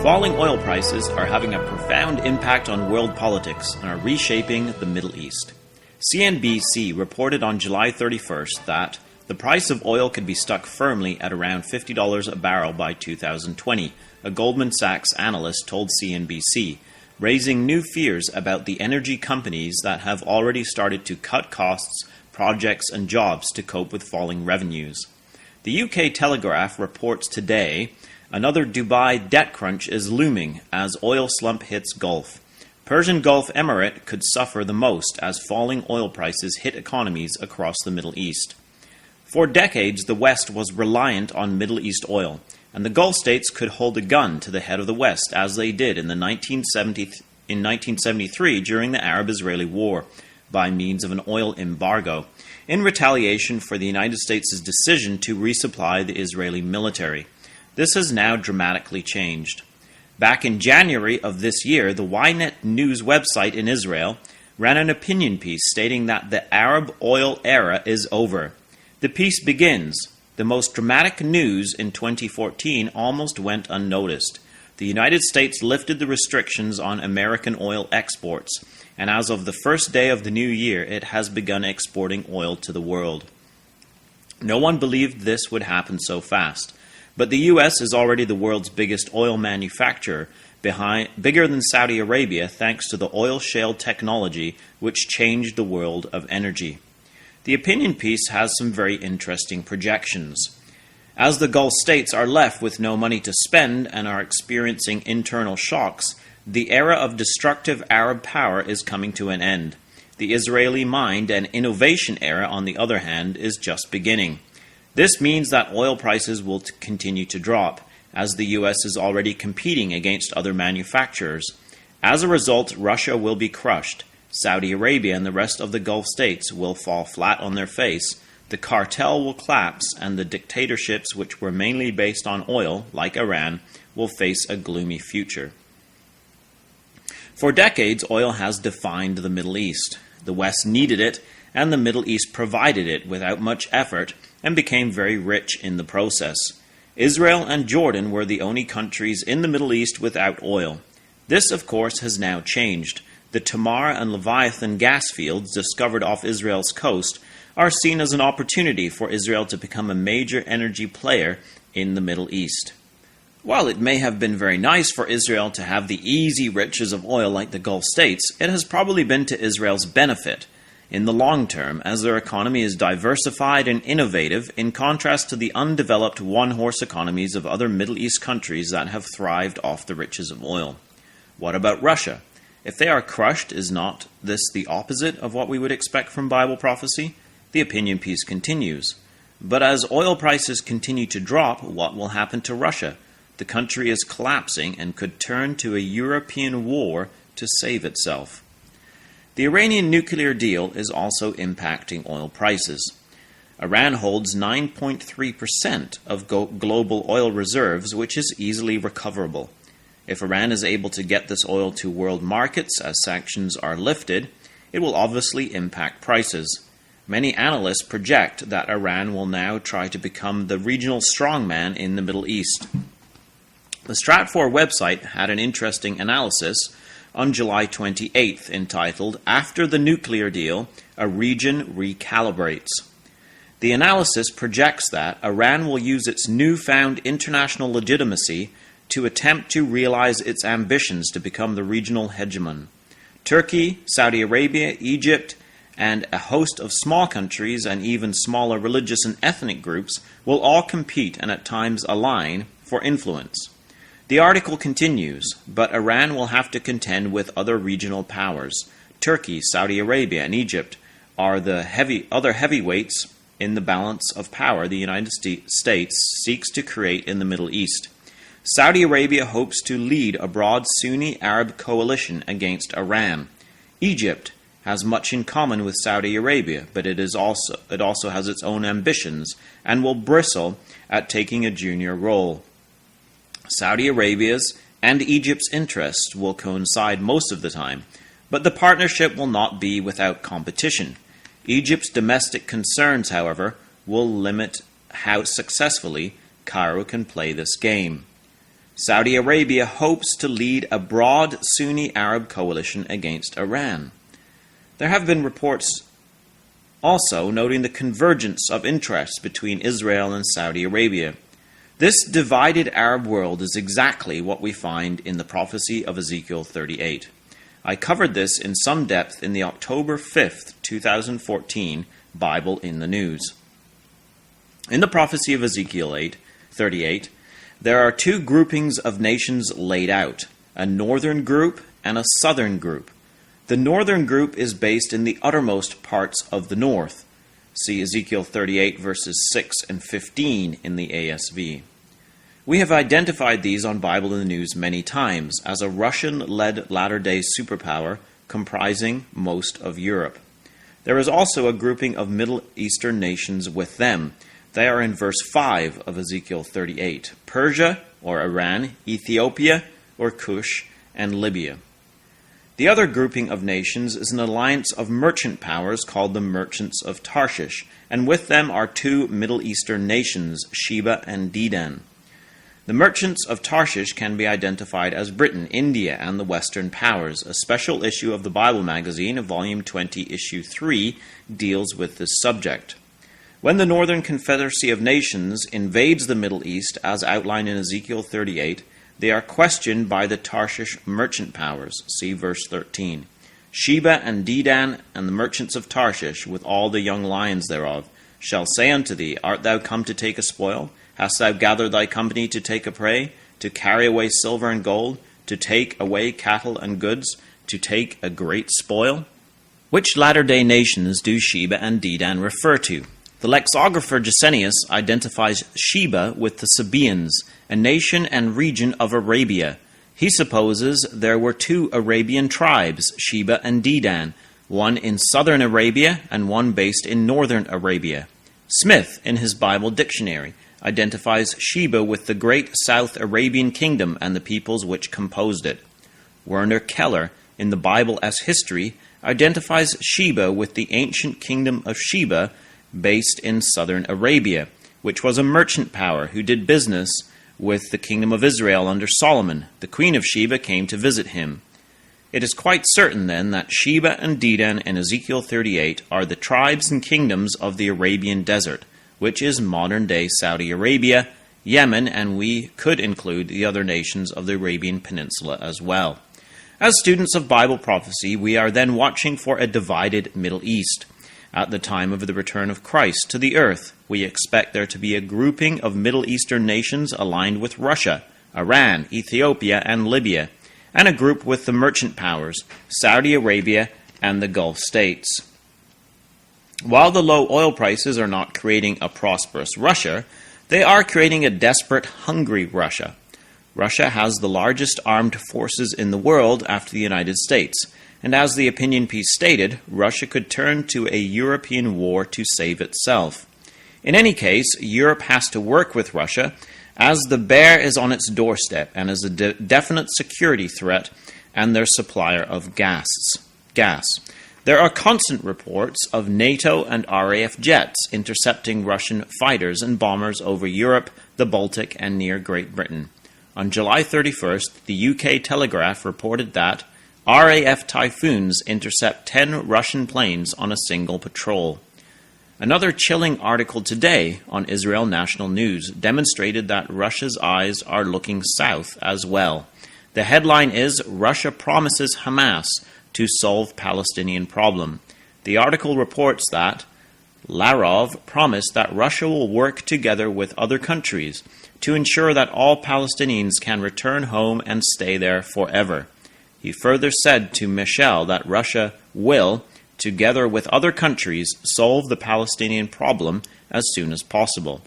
Falling oil prices are having a profound impact on world politics and are reshaping the Middle East. CNBC reported on July 31st that the price of oil could be stuck firmly at around $50 a barrel by 2020, a Goldman Sachs analyst told CNBC, raising new fears about the energy companies that have already started to cut costs, projects, and jobs to cope with falling revenues. The UK Telegraph reports today another Dubai debt crunch is looming as oil slump hits Gulf. Persian Gulf Emirate could suffer the most as falling oil prices hit economies across the Middle East. For decades, the West was reliant on Middle East oil, and the Gulf states could hold a gun to the head of the West as they did in 1973 during the Arab-Israeli War by means of an oil embargo, in retaliation for the United States' decision to resupply the Israeli military. This has now dramatically changed. Back in January of this year, the Ynet news website in Israel ran an opinion piece stating that the Arab oil era is over. The piece begins, "The most dramatic news in 2014 almost went unnoticed. The United States lifted the restrictions on American oil exports, and as of the first day of the new year, it has begun exporting oil to the world." No one believed this would happen so fast. But the U.S. is already the world's biggest oil manufacturer, bigger than Saudi Arabia thanks to the oil shale technology which changed the world of energy. The opinion piece has some very interesting projections. As the Gulf states are left with no money to spend and are experiencing internal shocks, the era of destructive Arab power is coming to an end. The Israeli mind and innovation era, on the other hand, is just beginning. This means that oil prices will continue to drop, as the U.S. is already competing against other manufacturers. As a result, Russia will be crushed. Saudi Arabia and the rest of the Gulf states will fall flat on their face. The cartel will collapse, and the dictatorships which were mainly based on oil, like Iran, will face a gloomy future. For decades, oil has defined the Middle East. The West needed it, and the Middle East provided it without much effort and became very rich in the process. Israel and Jordan were the only countries in the Middle East without oil. This, of course, has now changed. The Tamar and Leviathan gas fields discovered off Israel's coast are seen as an opportunity for Israel to become a major energy player in the Middle East. While it may have been very nice for Israel to have the easy riches of oil like the Gulf states, it has probably been to Israel's benefit in the long term, as their economy is diversified and innovative in contrast to the undeveloped one-horse economies of other Middle East countries that have thrived off the riches of oil. What about Russia? If they are crushed, is not this the opposite of what we would expect from Bible prophecy? The opinion piece continues. But as oil prices continue to drop, what will happen to Russia? The country is collapsing and could turn to a European war to save itself. The Iranian nuclear deal is also impacting oil prices. Iran holds 9.3% of global oil reserves, which is easily recoverable. If Iran is able to get this oil to world markets as sanctions are lifted, it will obviously impact prices. Many analysts project that Iran will now try to become the regional strongman in the Middle East. The Stratfor website had an interesting analysis on July 28th entitled, "After the Nuclear Deal, a Region Recalibrates." The analysis projects that Iran will use its newfound international legitimacy to attempt to realize its ambitions to become the regional hegemon. Turkey, Saudi Arabia, Egypt, and a host of small countries and even smaller religious and ethnic groups will all compete and at times align for influence. The article continues, but Iran will have to contend with other regional powers. Turkey, Saudi Arabia, and Egypt are the other heavyweights in the balance of power the United States seeks to create in the Middle East. Saudi Arabia hopes to lead a broad Sunni Arab coalition against Iran. Egypt has much in common with Saudi Arabia, but it also has its own ambitions and will bristle at taking a junior role. Saudi Arabia's and Egypt's interests will coincide most of the time, but the partnership will not be without competition. Egypt's domestic concerns, however, will limit how successfully Cairo can play this game. Saudi Arabia hopes to lead a broad Sunni Arab coalition against Iran. There have been reports also noting the convergence of interests between Israel and Saudi Arabia. This divided Arab world is exactly what we find in the prophecy of Ezekiel 38. I covered this in some depth in the October 5th, 2014 Bible in the News. In the prophecy of Ezekiel 38, there are two groupings of nations laid out, a northern group and a southern group. The northern group is based in the uttermost parts of the north. See Ezekiel 38 verses 6 and 15 in the ASV. We have identified these on Bible in the News many times as a Russian-led latter-day superpower comprising most of Europe. There is also a grouping of Middle Eastern nations with them. They are in verse 5 of Ezekiel 38, Persia or Iran, Ethiopia or Cush, and Libya. The other grouping of nations is an alliance of merchant powers called the Merchants of Tarshish, and with them are two Middle Eastern nations, Sheba and Dedan. The Merchants of Tarshish can be identified as Britain, India, and the Western powers. A special issue of the Bible magazine, Volume 20, Issue 3, deals with this subject. When the Northern Confederacy of Nations invades the Middle East, as outlined in Ezekiel 38, they are questioned by the Tarshish merchant powers. See verse 13. Sheba and Dedan and the merchants of Tarshish, with all the young lions thereof, shall say unto thee, Art thou come to take a spoil? Hast thou gathered thy company to take a prey, to carry away silver and gold, to take away cattle and goods, to take a great spoil? Which latter-day nations do Sheba and Dedan refer to? The lexicographer Gesenius identifies Sheba with the Sabaeans, a nation and region of Arabia. He supposes there were two Arabian tribes, Sheba and Dedan, one in southern Arabia and one based in northern Arabia. Smith, in his Bible dictionary, identifies Sheba with the great South Arabian kingdom and the peoples which composed it. Werner Keller, in the Bible as History, identifies Sheba with the ancient kingdom of Sheba, based in southern Arabia, which was a merchant power who did business with the kingdom of Israel under Solomon. The queen of Sheba came to visit him. It is quite certain, then, that Sheba and Dedan in Ezekiel 38 are the tribes and kingdoms of the Arabian desert, which is modern-day Saudi Arabia, Yemen, and we could include the other nations of the Arabian Peninsula as well. As students of Bible prophecy, we are then watching for a divided Middle East. At the time of the return of Christ to the earth, we expect there to be a grouping of Middle Eastern nations aligned with Russia, Iran, Ethiopia, and Libya, and a group with the merchant powers, Saudi Arabia and the Gulf states. While the low oil prices are not creating a prosperous Russia, they are creating a desperate, hungry Russia. Russia has the largest armed forces in the world after the United States, and as the opinion piece stated, Russia could turn to a European war to save itself. In any case, Europe has to work with Russia, as the bear is on its doorstep and is a definite security threat and their supplier of gas. There are constant reports of NATO and RAF jets intercepting Russian fighters and bombers over Europe, the Baltic, and near Great Britain. On July 31st, the UK Telegraph reported that RAF Typhoons intercept 10 Russian planes on a single patrol. Another chilling article today on Israel National News demonstrated that Russia's eyes are looking south as well. The headline is, Russia promises Hamas to solve Palestinian problem. The article reports that Lavrov promised that Russia will work together with other countries to ensure that all Palestinians can return home and stay there forever. He further said to Michel that Russia will, together with other countries, solve the Palestinian problem as soon as possible.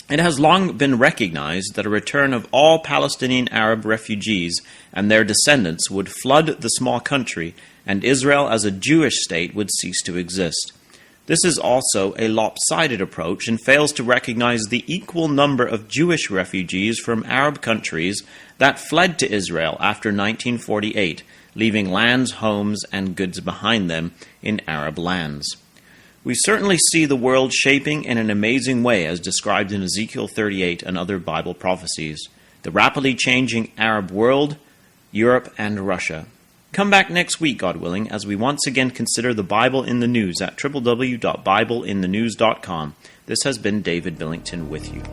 It has long been recognized that a return of all Palestinian Arab refugees and their descendants would flood the small country, and Israel as a Jewish state would cease to exist. This is also a lopsided approach and fails to recognize the equal number of Jewish refugees from Arab countries that fled to Israel after 1948, leaving lands, homes, and goods behind them in Arab lands. We certainly see the world shaping in an amazing way as described in Ezekiel 38 and other Bible prophecies. the rapidly changing Arab world, Europe, and Russia. Come back next week, God willing, as we once again consider the Bible in the news at www.bibleinthenews.com. This has been David Billington with you.